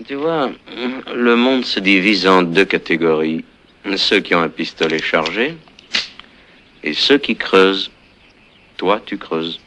Tu vois, le monde se divise en deux catégories. Ceux qui ont un pistolet chargé et ceux qui creusent. Toi, tu creuses.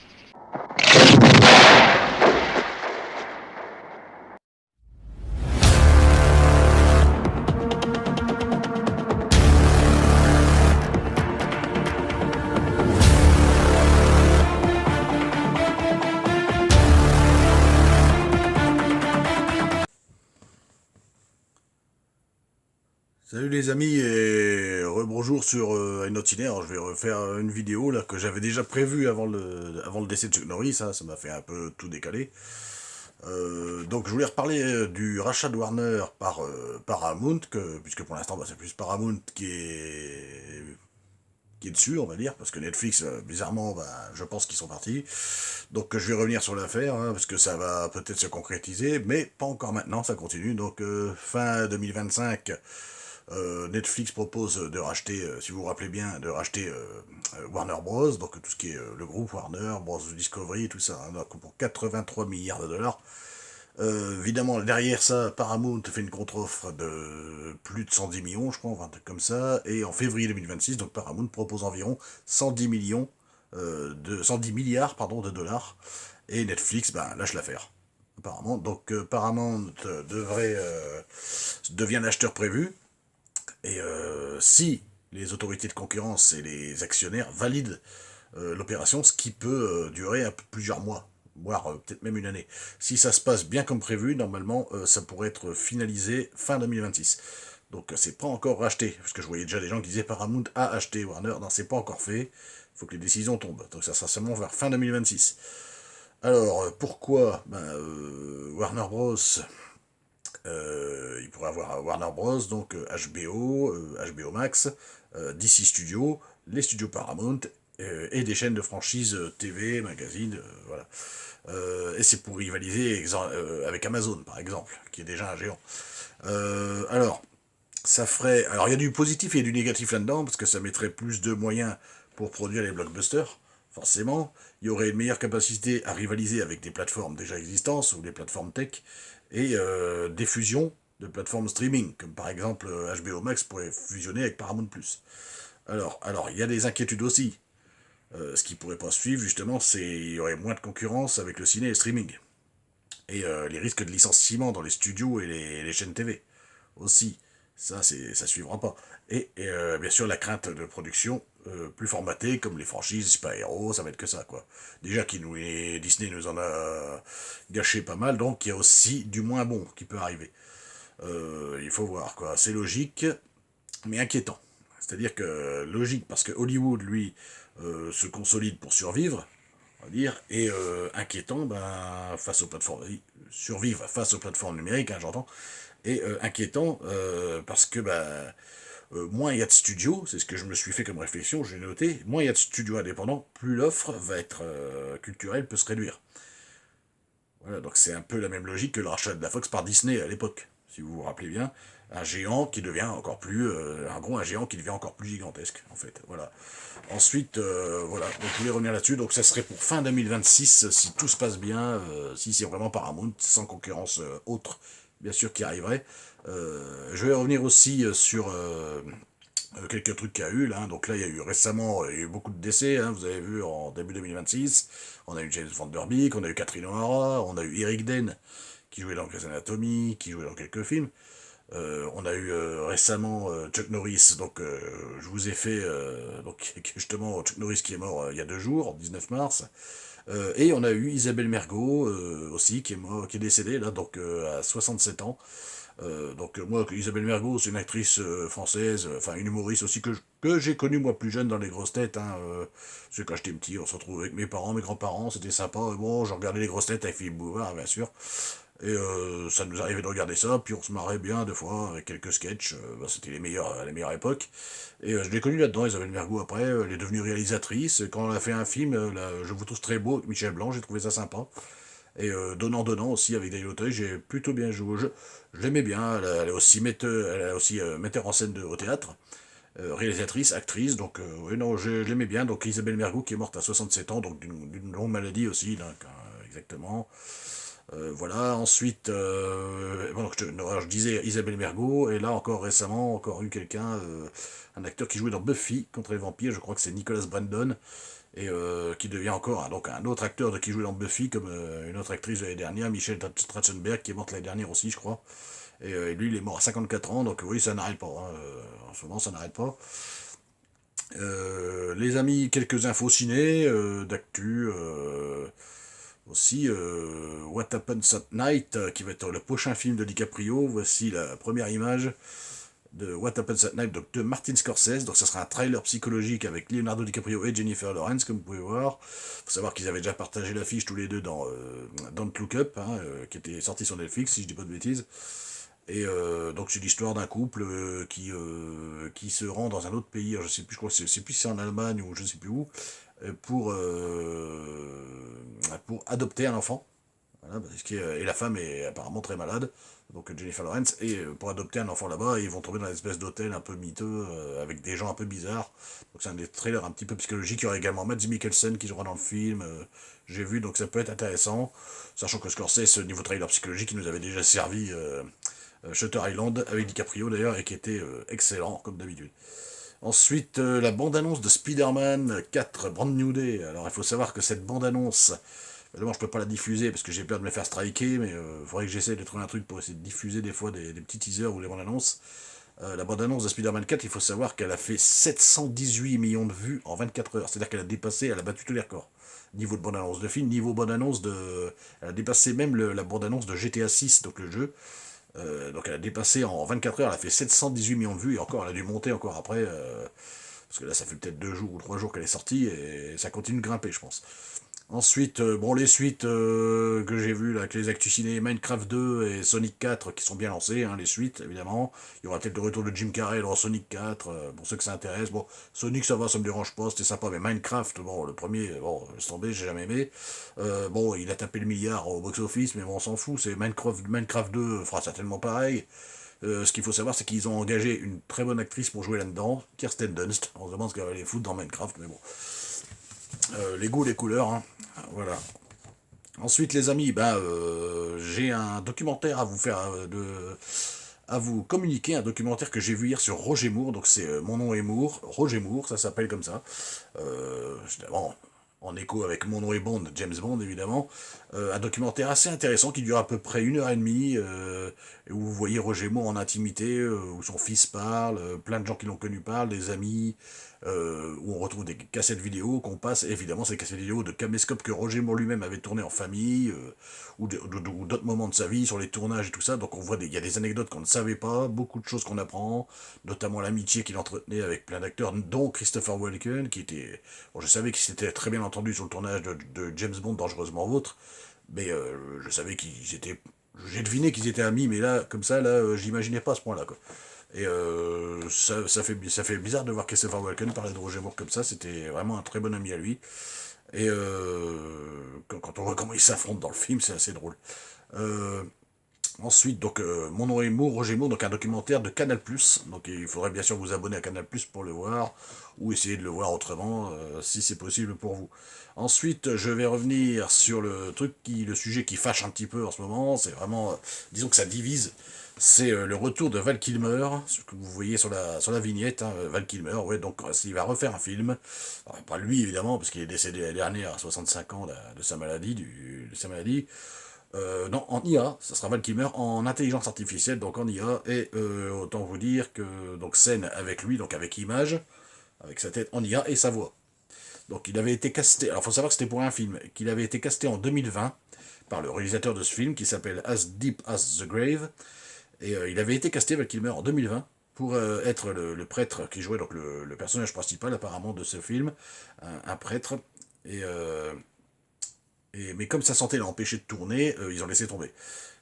Salut les amis et rebonjour sur Inotiné. Alors je vais refaire une vidéo là que j'avais déjà prévue avant le décès de Chuck Norris, ça m'a fait un peu tout décaler. Donc je voulais reparler du rachat de Warner par Paramount, puisque pour l'instant c'est plus Paramount qui est dessus, on va dire, parce que Netflix, bizarrement, je pense qu'ils sont partis. Donc je vais revenir sur l'affaire, hein, parce que ça va peut-être se concrétiser, mais pas encore maintenant, ça continue. Donc fin 2025, Netflix propose de racheter, si vous vous rappelez bien, de racheter Warner Bros, donc tout ce qui est le groupe Warner, Bros Discovery, tout ça, hein, donc pour 83 milliards de dollars. Évidemment, derrière ça, Paramount fait une contre-offre de plus de 110 millions, je crois, un truc comme ça, et en février 2026, donc Paramount propose environ 110 millions, 110 milliards, pardon, de dollars, et Netflix, lâche l'affaire, apparemment. Donc Paramount devient l'acheteur prévu, et si les autorités de concurrence et les actionnaires valident l'opération, ce qui peut durer plusieurs mois, voire peut-être même une année. Si ça se passe bien comme prévu, normalement, ça pourrait être finalisé fin 2026. Donc c'est pas encore racheté, parce que je voyais déjà des gens qui disaient Paramount a acheté Warner, non, c'est pas encore fait, il faut que les décisions tombent, donc ça sera seulement vers fin 2026. Alors, pourquoi Warner Bros. Il pourrait avoir Warner Bros, donc HBO, HBO Max, DC Studios, les studios Paramount, et des chaînes de franchise TV, magazines, voilà. Et c'est pour rivaliser avec Amazon, par exemple, qui est déjà un géant. Alors, ça ferait... Alors, il y a du positif et du négatif là-dedans, parce que ça mettrait plus de moyens pour produire les blockbusters, forcément. Il y aurait une meilleure capacité à rivaliser avec des plateformes déjà existantes, ou des plateformes tech, et des fusions de plateformes streaming, comme par exemple HBO Max pourrait fusionner avec Paramount+. Alors, il y a des inquiétudes aussi. Ce qui pourrait pas suivre, justement, c'est il y aurait moins de concurrence avec le ciné et le streaming. Et les risques de licenciement dans les studios et les chaînes TV aussi. Ça suivra pas. Et bien sûr, la crainte de production plus formatée, comme les franchises, super-héros, ça va être que ça, quoi. Déjà, Disney nous en a gâché pas mal, donc il y a aussi du moins bon qui peut arriver. Il faut voir, quoi. C'est logique, mais inquiétant. C'est-à-dire que logique, parce que Hollywood, lui, se consolide pour survivre, on va dire, et inquiétant, face aux plateformes, survivre face aux plateformes numériques, hein, j'entends, et inquiétant parce que moins il y a de studios, c'est ce que je me suis fait comme réflexion, j'ai noté, moins il y a de studios indépendants, plus l'offre va être culturelle peut se réduire. Voilà, donc c'est un peu la même logique que le rachat de la Fox par Disney à l'époque, si vous vous rappelez bien, un géant qui devient encore plus, un géant qui devient encore plus gigantesque, en fait, voilà. Ensuite, voilà, donc je voulais revenir là-dessus, donc ça serait pour fin 2026, si tout se passe bien, si c'est vraiment Paramount, sans concurrence autre, bien sûr, qui arriverait. Je vais revenir aussi sur quelques trucs qu'il y a eu, là, donc là, il y a eu récemment, il y a eu beaucoup de décès, hein, vous avez vu, en début 2026, on a eu James Van Der Beek, on a eu Catherine O'Hara, on a eu Eric Den, qui jouait dans Grey's Anatomy, qui jouait dans quelques films, on a eu récemment Chuck Norris, donc je vous ai fait donc justement Chuck Norris qui est mort il y a 2 jours, 19 mars, et on a eu Isabelle Mergo aussi qui est décédée là donc à 67 ans. Donc moi Isabelle Mergo c'est une actrice française, enfin une humoriste aussi que j'ai connue moi plus jeune dans les grosses têtes. Hein, parce que quand j'étais petit on se retrouvait avec mes parents, mes grands-parents, c'était sympa. Bon, je regardais les grosses têtes avec Philippe Bouvard bien sûr. Et ça nous arrivait de regarder ça, puis on se marrait bien des fois avec quelques sketchs, c'était les meilleures époques. Et je l'ai connue là-dedans, Isabelle Mergo après, elle est devenue réalisatrice, quand elle a fait un film, Je vous trouve très beau, avec Michel Blanc, j'ai trouvé ça sympa. Et Donnant aussi avec Daniel Auteuil, j'ai plutôt bien joué. Je l'aimais bien, elle est aussi metteur en scène au théâtre, réalisatrice, actrice, donc oui, non, je l'aimais bien. Donc Isabelle Mergo qui est morte à 67 ans, donc d'une longue maladie aussi, donc, exactement. Voilà, ensuite, bon, alors, je disais Isabelle Mergo, et là encore récemment, encore eu quelqu'un, un acteur qui jouait dans Buffy contre les vampires, je crois que c'est Nicholas Brandon, et qui devient encore donc un autre acteur qui jouait dans Buffy, comme une autre actrice de l'année dernière, Michelle Trachtenberg, qui est morte l'année dernière aussi, je crois. Et lui, il est mort à 54 ans, donc oui, ça n'arrête pas. Hein, en ce moment, ça n'arrête pas. Les amis, quelques infos ciné, d'actu, aussi What Happens at Night, qui va être le prochain film de DiCaprio. Voici la première image de What Happens at Night de Martin Scorsese. Donc ça sera un trailer psychologique avec Leonardo DiCaprio et Jennifer Lawrence, comme vous pouvez voir. Il faut savoir qu'ils avaient déjà partagé l'affiche tous les deux dans Don't Look Up, hein, qui était sorti sur Netflix, si je dis pas de bêtises. Et donc c'est l'histoire d'un couple qui se rend dans un autre pays, alors, je sais plus, je crois que c'est plus si c'est en Allemagne ou je sais plus où, pour adopter un enfant. Voilà, et la femme est apparemment très malade, donc Jennifer Lawrence, et pour adopter un enfant là-bas, ils vont tomber dans une espèce d'hôtel un peu miteux, avec des gens un peu bizarres. Donc c'est un des trailers un petit peu psychologiques. Il y aura également Mads Mikkelsen qui jouera dans le film, j'ai vu, donc ça peut être intéressant, sachant que Scorsese, niveau trailer psychologique, il nous avait déjà servi Shutter Island, avec DiCaprio d'ailleurs, et qui était excellent, comme d'habitude. Ensuite, la bande-annonce de Spider-Man 4 Brand New Day. Alors, il faut savoir que cette bande-annonce, évidemment, je peux pas la diffuser parce que j'ai peur de me faire striker, mais il faudrait que j'essaie de trouver un truc pour essayer de diffuser des fois des petits teasers ou des bandes-annonces. La bande-annonce de Spider-Man 4, il faut savoir qu'elle a fait 718 millions de vues en 24 heures. C'est-à-dire qu'elle a dépassé, elle a battu tous les records. Niveau de bande-annonce de film, niveau bande-annonce de... Elle a dépassé même la bande-annonce de GTA 6, donc le jeu. Donc elle a dépassé en 24 heures, elle a fait 718 millions de vues, et encore, elle a dû monter encore après, parce que là, ça fait peut-être 2 jours ou 3 jours qu'elle est sortie, et ça continue de grimper, je pense. Ensuite, bon, les suites que j'ai vues, là, avec les actus ciné, Minecraft 2 et Sonic 4, qui sont bien lancées, hein, les suites, évidemment. Il y aura peut-être le retour de Jim Carrey dans Sonic 4, pour ceux que ça intéresse. Bon, Sonic, ça va, ça me dérange pas, c'était sympa, mais Minecraft, bon, le premier, bon, laisse tomber, j'ai jamais aimé. Bon, il a tapé le milliard au box-office, mais bon, on s'en fout, c'est Minecraft 2 fera certainement pareil. Ce qu'il faut savoir, c'est qu'ils ont engagé une très bonne actrice pour jouer là-dedans, Kirsten Dunst. On se demande ce qu'elle va aller foutre dans Minecraft, mais bon. Les goûts, les couleurs, hein. Voilà. Ensuite, les amis, j'ai un documentaire à vous faire, à vous communiquer, un documentaire que j'ai vu hier sur Roger Moore. Donc c'est Mon nom est Moore, Roger Moore, ça s'appelle comme ça. Évidemment, en écho avec Mon nom est Bond, James Bond évidemment. Un documentaire assez intéressant qui dure à peu près 1 heure et demie, où vous voyez Roger Moore en intimité, où son fils parle, plein de gens qui l'ont connu parlent, des amis, où on retrouve des cassettes vidéo qu'on passe, évidemment ces cassettes vidéo de caméscope que Roger Moore lui-même avait tourné en famille, ou d'autres moments de sa vie sur les tournages et tout ça. Donc on voit il y a des anecdotes qu'on ne savait pas, beaucoup de choses qu'on apprend, notamment l'amitié qu'il entretenait avec plein d'acteurs, dont Christopher Walken, qui était... Bon, je savais qu'il s'était très bien entendu sur le tournage de James Bond Dangereusement Vôtre, mais je savais qu'ils étaient... J'ai deviné qu'ils étaient amis, mais là, comme ça, là, j'imaginais pas à ce point-là, quoi. Et ça fait bizarre de voir Christopher Walken parler de Roger Moore comme ça. C'était vraiment un très bon ami à lui. Et quand on voit comment ils s'affrontent dans le film, c'est assez drôle. Euh, Ensuite, donc, Mon nom est Moore, Roger Moore, donc un documentaire de Canal+. Donc il faudrait bien sûr vous abonner à Canal+, pour le voir, ou essayer de le voir autrement, si c'est possible pour vous. Ensuite, je vais revenir sur le sujet qui fâche un petit peu en ce moment, c'est vraiment, disons que ça divise, c'est le retour de Val Kilmer, ce que vous voyez sur la vignette, hein, Val Kilmer, ouais, donc il va refaire un film, alors, pas lui évidemment, parce qu'il est décédé l'année dernière à 65 ans de sa maladie, de sa maladie. Non, en IA, ça sera Val Kilmer en intelligence artificielle, donc en IA, et autant vous dire que, donc scène avec lui, donc avec image, avec sa tête en IA et sa voix. Donc il avait été casté, alors il faut savoir que c'était pour un film, qu'il avait été casté en 2020 par le réalisateur de ce film, qui s'appelle As Deep as the Grave, et il avait été casté, Val Kilmer, en 2020, pour être le prêtre qui jouait donc le personnage principal apparemment de ce film, un prêtre, et... mais comme sa santé l'a empêché de tourner, ils ont laissé tomber.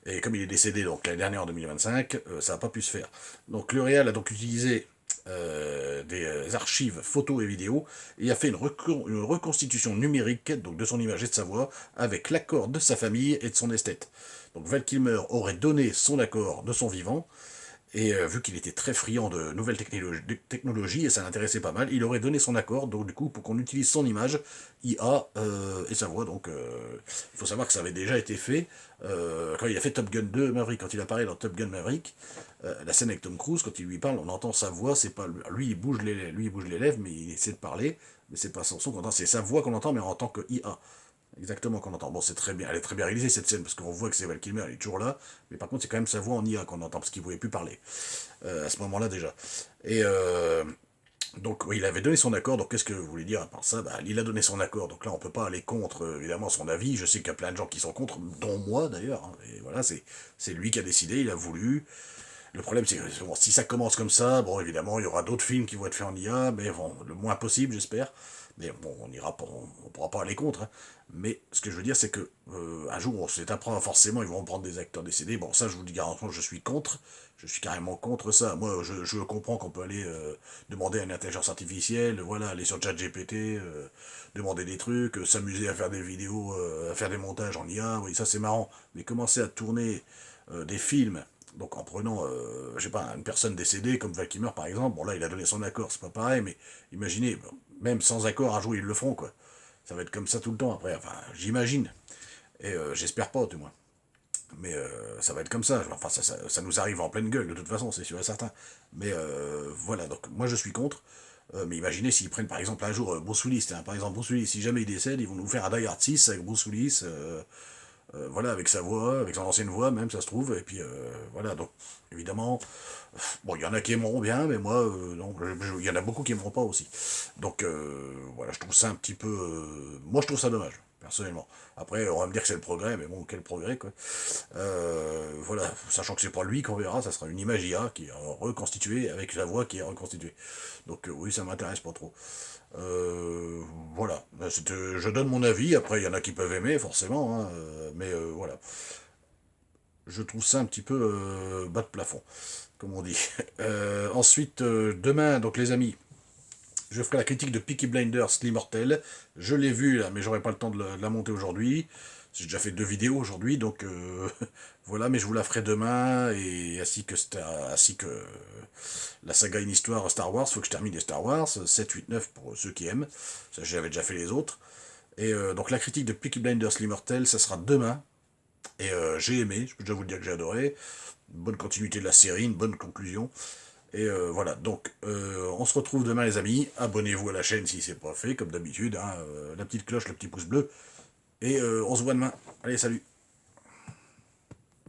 Et comme il est décédé donc l'année dernière en 2025, ça n'a pas pu se faire. Donc le Réal a donc utilisé des archives photos et vidéos et a fait une reconstitution numérique donc de son image et de sa voix avec l'accord de sa famille et de son esthète. Donc Val Kilmer aurait donné son accord de son vivant Et vu qu'il était très friand de nouvelles technologies, et ça l'intéressait pas mal, il aurait donné son accord, donc du coup, pour qu'on utilise son image, IA, et sa voix. Donc, il faut savoir que ça avait déjà été fait quand il a fait Top Gun 2 Maverick, quand il apparaît dans Top Gun Maverick, la scène avec Tom Cruise, quand il lui parle, on entend sa voix, c'est pas lui, il bouge les lèvres, mais il essaie de parler, mais c'est pas son son qu'on entend, c'est sa voix qu'on entend, mais en tant que IA. Exactement, qu'on entend. Bon, c'est très bien, elle est très bien réalisée cette scène, parce qu'on voit que c'est Val Kilmer, elle est toujours là, mais par contre, c'est quand même sa voix en IA qu'on entend, parce qu'il ne pouvait plus parler, à ce moment-là déjà. Et donc, oui, il avait donné son accord, donc qu'est-ce que vous voulez dire à part ça? Bah, il a donné son accord, donc là, on peut pas aller contre, évidemment, son avis. Je sais qu'il y a plein de gens qui sont contre, dont moi d'ailleurs, hein, et voilà, c'est lui qui a décidé, il a voulu. Le problème, c'est que bon, si ça commence comme ça, bon, évidemment, il y aura d'autres films qui vont être faits en IA, mais bon, le moins possible, j'espère. Mais bon, on pourra pas aller contre. Hein. Mais ce que je veux dire, c'est que un jour, on s'est apprend forcément, ils vont prendre des acteurs décédés. Bon, ça, je vous dis garantement, je suis contre. Je suis carrément contre ça. Moi, je comprends qu'on peut aller demander à une intelligence artificielle, voilà, aller sur ChatGPT, demander des trucs, s'amuser à faire des vidéos, à faire des montages en IA. Oui, ça c'est marrant. Mais commencer à tourner des films donc en prenant, je sais pas, une personne décédée comme Val Kilmer par exemple, bon là il a donné son accord, c'est pas pareil, mais imaginez, bon, même sans accord, un jour ils le feront quoi. Ça va être comme ça tout le temps après, enfin j'imagine. Et j'espère pas du moins. Mais ça va être comme ça, enfin ça nous arrive en pleine gueule de toute façon, c'est sûr et certain. Mais voilà, donc moi je suis contre. Mais imaginez s'ils prennent par exemple un jour Bruce Willis, hein, par exemple Bruce Willis, si jamais il décède, ils vont nous faire un Die Hard 6 avec Bruce Willis, voilà, avec sa voix, avec son ancienne voix même, ça se trouve, et puis voilà, donc évidemment, bon, il y en a qui aimeront bien, mais moi, non, il y en a beaucoup qui aimeront pas aussi. Donc voilà, je trouve ça un petit peu, moi je trouve ça dommage, personnellement. Après, on va me dire que c'est le progrès, mais bon, quel progrès, quoi. Voilà, sachant que c'est pas lui qu'on verra, ça sera une image IA qui est reconstituée avec la voix qui est reconstituée. Donc oui, ça m'intéresse pas trop. Voilà, je donne mon avis, après il y en a qui peuvent aimer forcément, hein, mais voilà, je trouve ça un petit peu bas de plafond, comme on dit. Ensuite, demain, donc les amis, je ferai la critique de Peaky Blinders, l'Immortel. Je l'ai vu là, mais j'aurai pas le temps de la monter aujourd'hui. J'ai déjà fait 2 vidéos aujourd'hui, donc voilà, mais je vous la ferai demain, et ainsi que la saga Une Histoire Star Wars, faut que je termine les Star Wars, 7, 8, 9 pour ceux qui aiment, ça j'avais déjà fait les autres. Et donc la critique de Peaky Blinders, l'Immortel, ça sera demain, et j'ai aimé, je peux déjà vous le dire que j'ai adoré, une bonne continuité de la série, une bonne conclusion. Et voilà, donc on se retrouve demain les amis, abonnez-vous à la chaîne si c'est pas fait, comme d'habitude, hein, la petite cloche, le petit pouce bleu, et on se voit demain. Allez, salut!